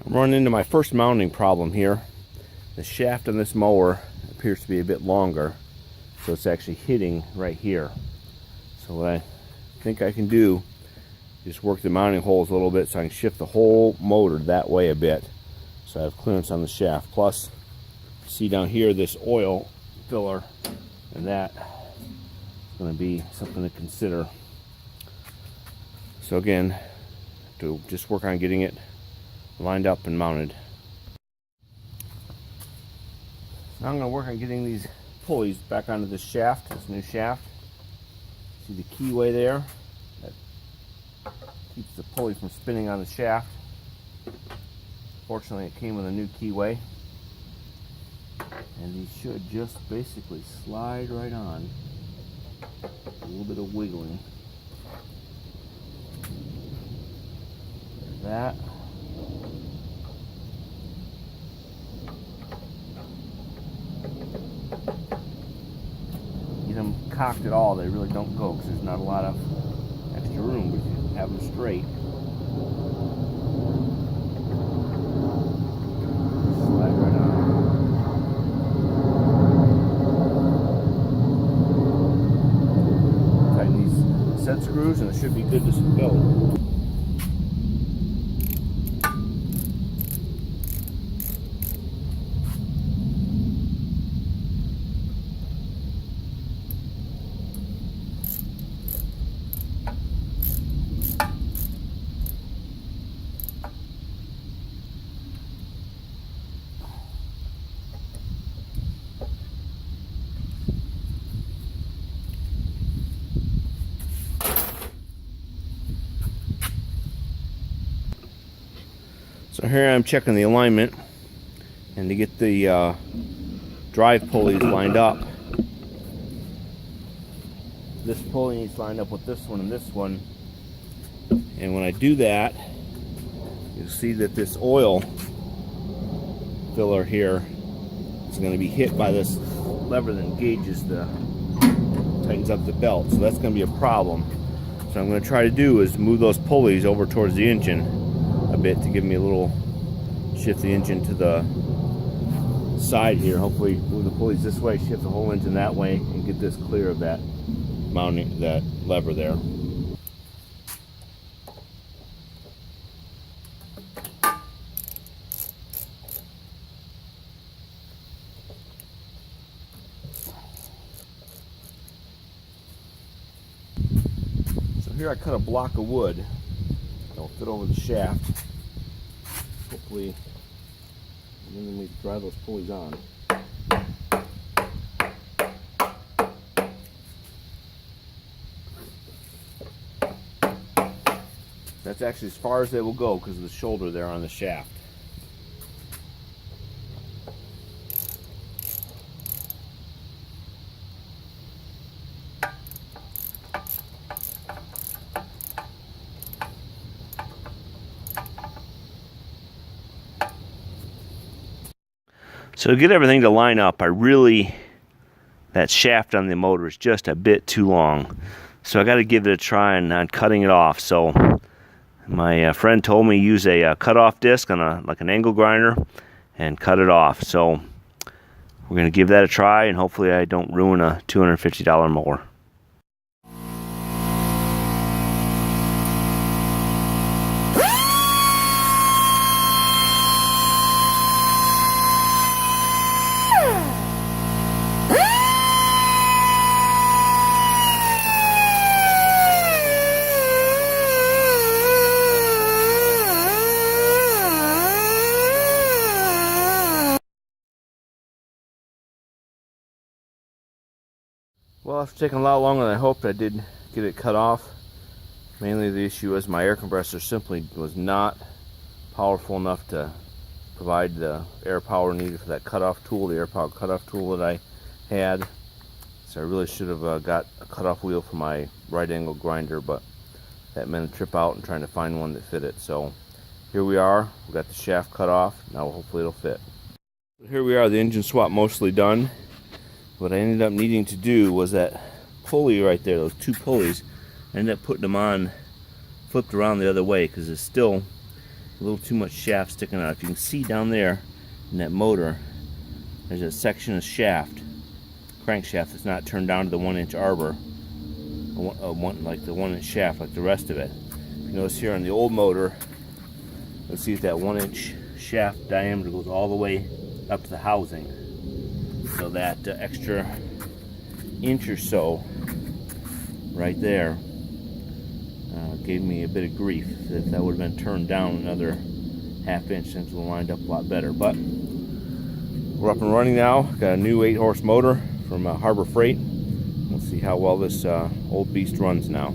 I'm running into my first mounting problem here. The shaft on this mower appears to be a bit longer, so it's actually hitting right here. So what I think I can do is just work the mounting holes a little bit so I can shift the whole motor that way a bit, so I have clearance on the shaft. Plus, see down here this oil filler, and that is going to be something to consider. So again, to just work on getting it lined up and mounted. Now I'm going to work on getting these pulleys back onto this shaft, this new shaft. See the keyway there? That keeps the pulley from spinning on the shaft. Fortunately, it came with a new keyway. And these should just basically slide right on. A little bit of wiggling. There's that. Get them cocked at all, they really don't go because there's not a lot of extra room, but you have them straight. Slide right on. Tighten these set screws and it should be good to go. So here I'm checking the alignment, and to get the drive pulleys lined up, this pulley needs lined up with this one and this one. And when I do that, you'll see that this oil filler here is going to be hit by this lever that engages tightens up the belt. So that's going to be a problem. So I'm going to try to do is move those pulleys over towards the engine a bit to give me a little, shift the engine to the side here. Hopefully move the pulleys this way, shift the whole engine that way, and get this clear of that mounting, that lever there. So here I cut a block of wood. It'll fit over the shaft. Hopefully, and then we drive those pulleys on. That's actually as far as they will go because of the shoulder there on the shaft. So to get everything to line up, that shaft on the motor is just a bit too long. So I got to give it a try on cutting it off. So my friend told me use a cut-off disc on like an angle grinder and cut it off. So we're going to give that a try, and hopefully I don't ruin a $250 mower. Well, after taking a lot longer than I hoped, I did get it cut off. Mainly the issue is my air compressor simply was not powerful enough to provide the air power needed for that cutoff tool, the air power cutoff tool that I had. So I really should have got a cutoff wheel for my right angle grinder, but that meant a trip out and trying to find one that fit it. So here we are, we got the shaft cut off, now hopefully it'll fit. Here we are, the engine swap mostly done. What I ended up needing to do was that pulley right there, those two pulleys, I ended up putting them on, flipped around the other way because it a little too much shaft sticking out. If you can see down there in that motor, there's a section of shaft, crankshaft, that's not turned down to the 1-inch arbor, like the 1-inch shaft like the rest of it. If you notice here on the old motor, you'll see that 1-inch shaft diameter goes all the way up to the housing. So that extra inch or so right there gave me a bit of grief. If that would have been turned down another ½ inch, things would have lined up a lot better. But we're up and running now. Got a new 8-horse motor from Harbor Freight. We'll see how well this old beast runs now.